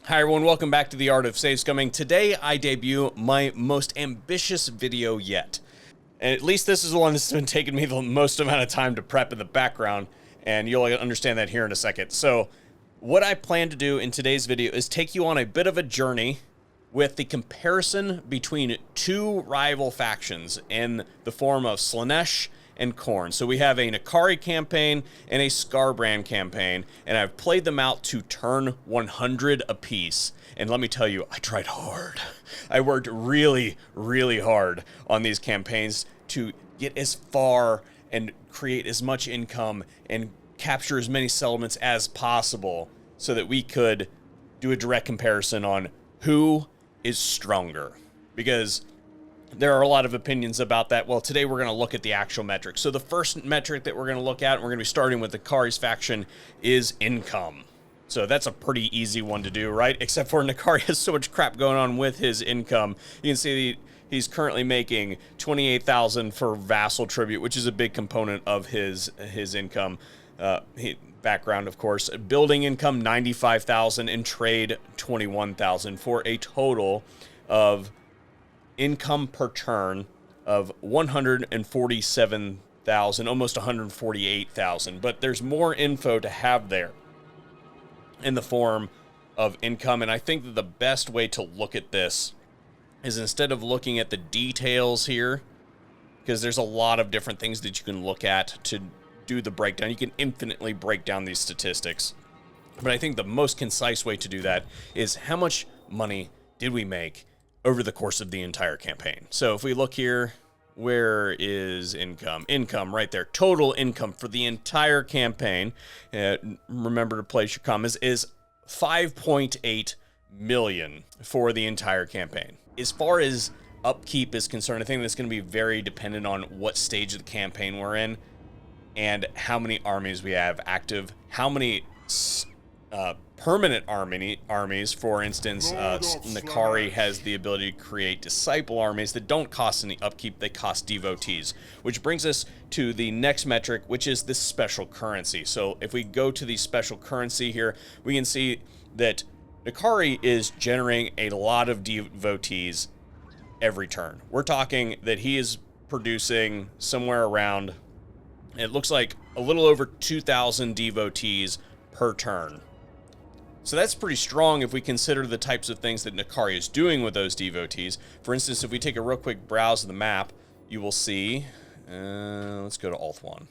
Hi everyone, welcome back to the Art of Scumming. Today I debut my most ambitious video yet. And at least this is the one that's been taking me the most amount of time to prep in the background, and you'll understand that here in a second. So, what I plan to do in today's video is take you on a bit of a journey with the comparison between two rival factions in the form of Slaanesh and Khorne. So we have a N'Kari campaign and a Skarbrand campaign, and I've played them out to turn 100 apiece. And let me tell you, I tried hard. I worked really, really hard on these campaigns to get as far and create as much income and capture as many settlements as possible so that we could do a direct comparison on who is stronger. Because there are a lot of opinions about that. Well, today we're going to look at the actual metrics. So the first metric that we're going to look at, and we're going to be starting with the N'Kari's faction, is income. So that's a pretty easy one to do, right? Except for N'Kari has so much crap going on with his income. You can see he's currently making 28,000 for vassal tribute, which is a big component of his income. Background, of course. Building income, 95,000, and trade, 21,000, for a total of income per turn of 147,000, almost 148,000. But there's more info to have there in the form of income, and I think that the best way to look at this is, instead of looking at the details here, because there's a lot of different things that you can look at to do the breakdown. You can infinitely break down these statistics, but I think the most concise way to do that is how much money did we make over the course of the entire campaign. So if we look here, where is income? Income right there. Total income for the entire campaign, remember to place your comments, is 5.8 million for the entire campaign. As far as upkeep is concerned, I think that's going to be very dependent on what stage of the campaign we're in and how many armies we have active, how many permanent armies. For instance, N'Kari has the ability to create disciple armies that don't cost any upkeep, they cost devotees. Which brings us to the next metric, which is this special currency. So if we go to the special currency here, we can see that N'Kari is generating a lot of devotees every turn. We're talking that he is producing somewhere around, it looks like a little over 2,000 devotees per turn. So that's pretty strong if we consider the types of things that N'Kari is doing with those devotees. For instance, if we take a real quick browse of the map, you will see, let's go to Alt1.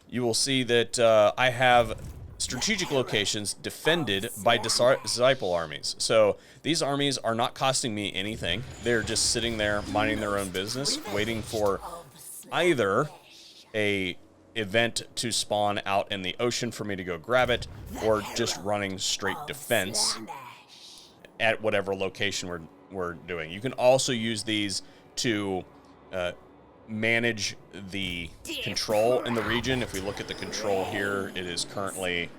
You will see that I have strategic locations defended by disciple armies. So these armies are not costing me anything. They're just sitting there minding their own business, waiting for either a event to spawn out in the ocean for me to go grab it, or just running straight defense at whatever location we're doing. You can also use these to manage the control in the region. If we look at the control here, it is currently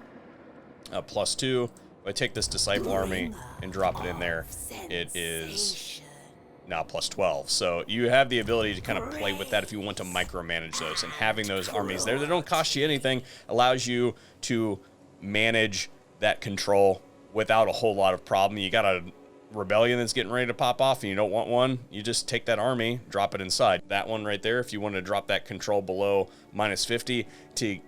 +2. If I take this disciple army and drop it in there, it is now +12. So you have the ability to kind of play with that if you want to micromanage those, and having those armies there that don't cost you anything allows you to manage that control without a whole lot of problem. You got a rebellion that's getting ready to pop off and you don't want one, you just take that army, drop it inside. That one right there, if you want to drop that control below -50 to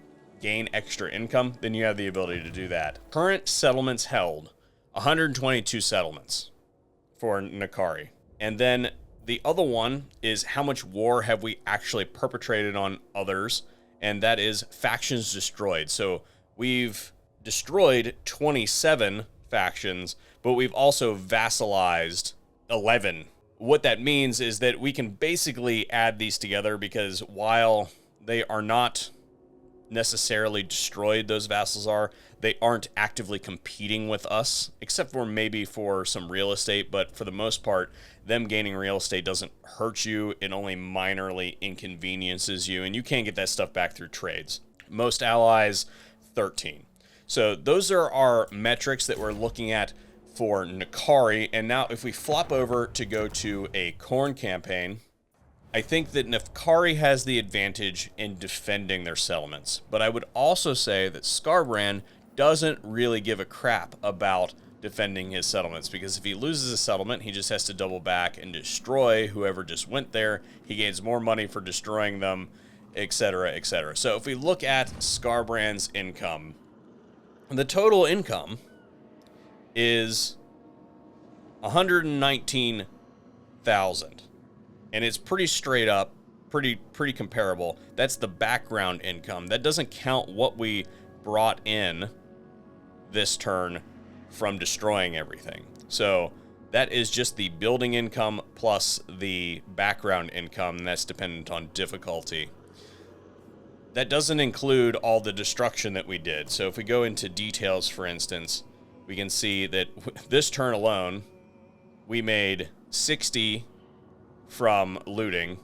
gain extra income, then you have the ability to do that. Current settlements held, 122 settlements for N'Kari. And then the other one is how much war have we actually perpetrated on others, and that is factions destroyed. So we've destroyed 27 factions, but we've also vassalized 11. What that means is that we can basically add these together, because while they are not necessarily destroyed, those vassals are, they aren't actively competing with us, except for maybe for some real estate. But for the most part, them gaining real estate doesn't hurt you, it only minorly inconveniences you, and you can't get that stuff back through trades. Most allies, 13. So those are our metrics that we're looking at for N'Kari. And now if we flop over to go to a Khorne campaign, I think that N'Kari has the advantage in defending their settlements, but I would also say that Skarbrand doesn't really give a crap about defending his settlements, because if he loses a settlement, he just has to double back and destroy whoever just went there. He gains more money for destroying them, etc., etc. So if we look at Skarbrand's income, the total income is 119,000, and it's pretty straight up, pretty comparable. That's the background income. That doesn't count what we brought in this turn from destroying everything. So that is just the building income plus the background income, and that's dependent on difficulty. That doesn't include all the destruction that we did. So if we go into details, for instance, we can see that this turn alone, we made 60 from looting,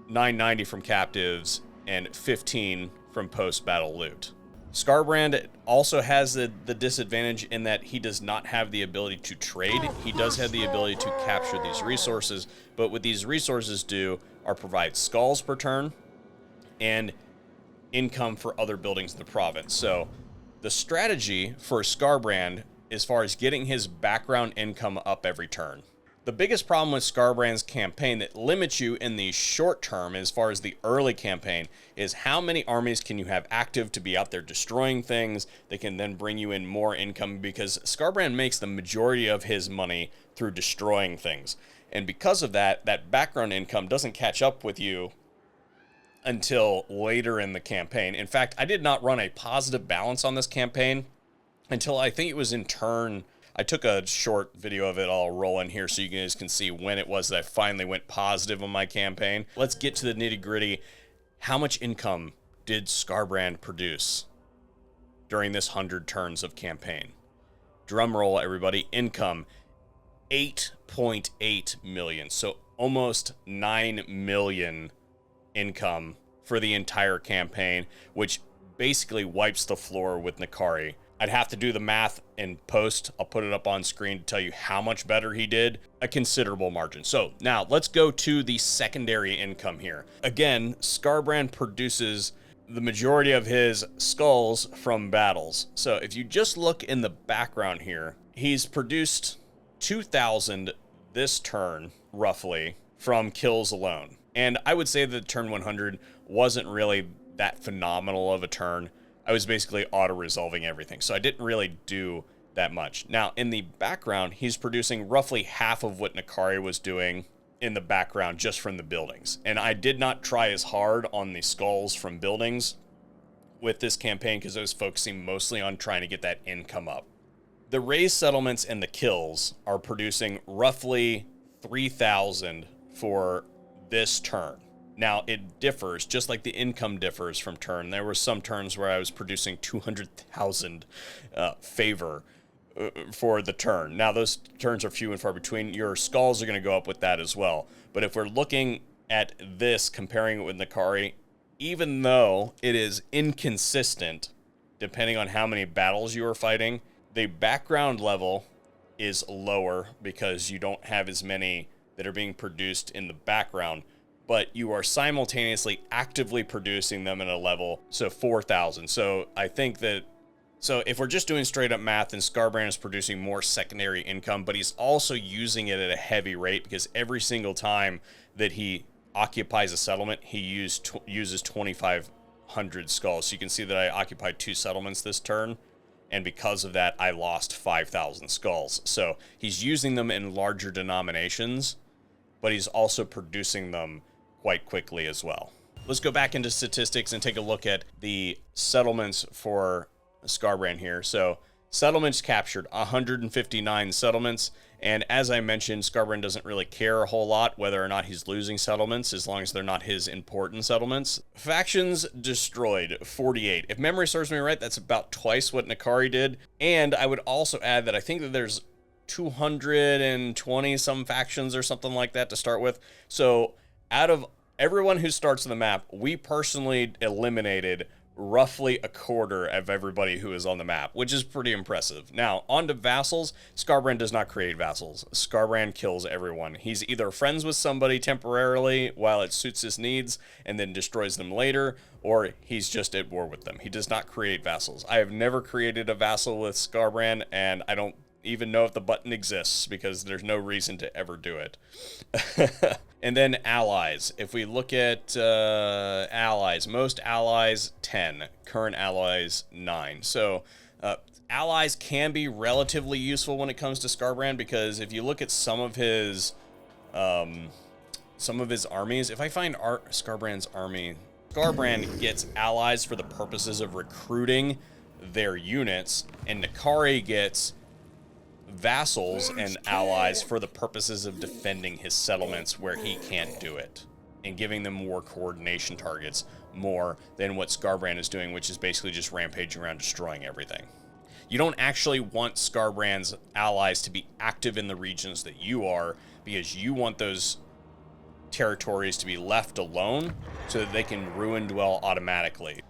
990 from captives, and 15 from post-battle loot. Skarbrand also has the disadvantage in that he does not have the ability to trade. He does have the ability to capture these resources, but what these resources do are provide skulls per turn and income for other buildings in the province. So the strategy for Skarbrand, as far as getting his background income up every turn, the biggest problem with Skarbrand's campaign that limits you in the short term, as far as the early campaign, is how many armies can you have active to be out there destroying things that can then bring you in more income, because Skarbrand makes the majority of his money through destroying things. And because of that, that background income doesn't catch up with you until later in the campaign. In fact, I did not run a positive balance on this campaign until I think it was in turn. I took a short video of it. I'll roll in here so you guys can see when it was that I finally went positive on my campaign. Let's get to the nitty gritty. How much income did Skarbrand produce during this 100 turns of campaign? Drum roll, everybody. Income, 8.8 million. So almost 9 million income for the entire campaign, which basically wipes the floor with N'Kari. I'd have to do the math in post. I'll put it up on screen to tell you how much better he did. A considerable margin. So now let's go to the secondary income here. Again, Skarbrand produces the majority of his skulls from battles. So if you just look in the background here, he's produced 2,000 this turn, roughly, from kills alone. And I would say that turn 100 wasn't really that phenomenal of a turn. I was basically auto-resolving everything, so I didn't really do that much. Now, in the background, he's producing roughly half of what N'Kari was doing in the background just from the buildings. And I did not try as hard on the skulls from buildings with this campaign because I was focusing mostly on trying to get that income up. The raised settlements and the kills are producing roughly 3,000 for this turn. Now, it differs, just like the income differs from turn. There were some turns where I was producing 200,000 favor for the turn. Now, those turns are few and far between. Your skulls are going to go up with that as well. But if we're looking at this, comparing it with N'Kari, even though it is inconsistent, depending on how many battles you are fighting, the background level is lower because you don't have as many that are being produced in the background, but you are simultaneously actively producing them at a level, so 4,000. So I think that, so if we're just doing straight up math, then Skarbrand is producing more secondary income, but he's also using it at a heavy rate because every single time that he occupies a settlement, he uses 2,500 skulls. So you can see that I occupied 2 settlements this turn, and because of that, I lost 5,000 skulls. So he's using them in larger denominations, but he's also producing them quite quickly as well. Let's go back into statistics and take a look at the settlements for Skarbrand here. So settlements captured, 159 settlements. And as I mentioned, Skarbrand doesn't really care a whole lot whether or not he's losing settlements, as long as they're not his important settlements. Factions destroyed, 48. If memory serves me right, that's about twice what N'Kari did. And I would also add that I think that there's 220 some factions or something like that to start with. So out of everyone who starts the map, we personally eliminated roughly a quarter of everybody who is on the map, which is pretty impressive. Now, on to vassals. Skarbrand does not create vassals. Skarbrand kills everyone. He's either friends with somebody temporarily while it suits his needs and then destroys them later, or he's just at war with them. He does not create vassals. I have never created a vassal with Skarbrand, and I don't even know if the button exists because there's no reason to ever do it. And then allies. If we look at allies, most allies 10, current allies 9. So allies can be relatively useful when it comes to Skarbrand, because if you look at some of his armies, if I find Skarbrand's army, Skarbrand gets allies for the purposes of recruiting their units, and Nakari gets vassals and allies for the purposes of defending his settlements where he can't do it, and giving them more coordination targets, more than what Skarbrand is doing, which is basically just rampaging around destroying everything. You don't actually want Skarbrand's allies to be active in the regions that you are, because you want those territories to be left alone so that they can ruin dwell automatically.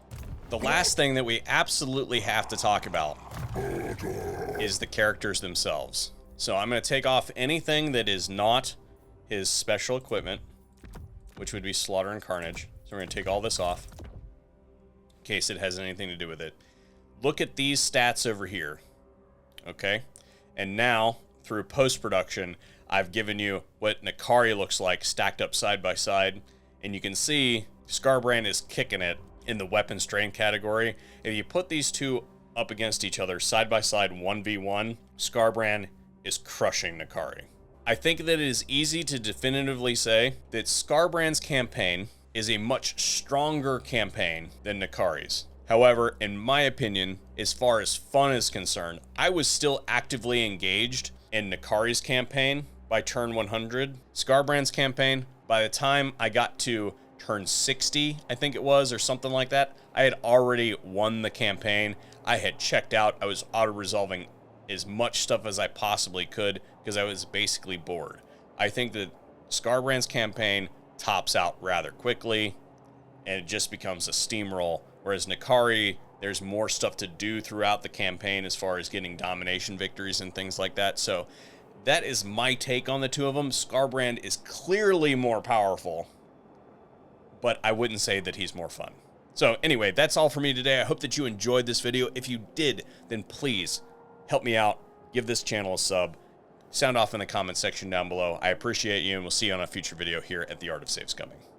The last thing that we absolutely have to talk about is the characters themselves. So I'm going to take off anything that is not his special equipment, which would be Slaughter and Carnage. So we're going to take all this off in case it has anything to do with it. Look at these stats over here. Okay? And now, through post-production, I've given you what Nakari looks like stacked up side by side. And you can see Skarbrand is kicking it in the weapon strain category. If you put these two up against each other side by side 1v1, Skarbrand is crushing Nakari. I think that it is easy to definitively say that Skarbrand's campaign is a much stronger campaign than Nakari's. However, in my opinion, as far as fun is concerned, I was still actively engaged in Nakari's campaign by turn 100. Skarbrand's campaign, by the time I got to turn 60, I think it was, or something like that, I had already won the campaign. I had checked out. I was auto-resolving as much stuff as I possibly could because I was basically bored. I think that Skarbrand's campaign tops out rather quickly, and it just becomes a steamroll, whereas Nakari, there's more stuff to do throughout the campaign as far as getting domination victories and things like that. So that is my take on the two of them. Skarbrand is clearly more powerful, but I wouldn't say that he's more fun. So anyway, that's all for me today. I hope that you enjoyed this video. If you did, then please help me out. Give this channel a sub. Sound off in the comment section down below. I appreciate you, and we'll see you on a future video here at The Art of Safe Scumming.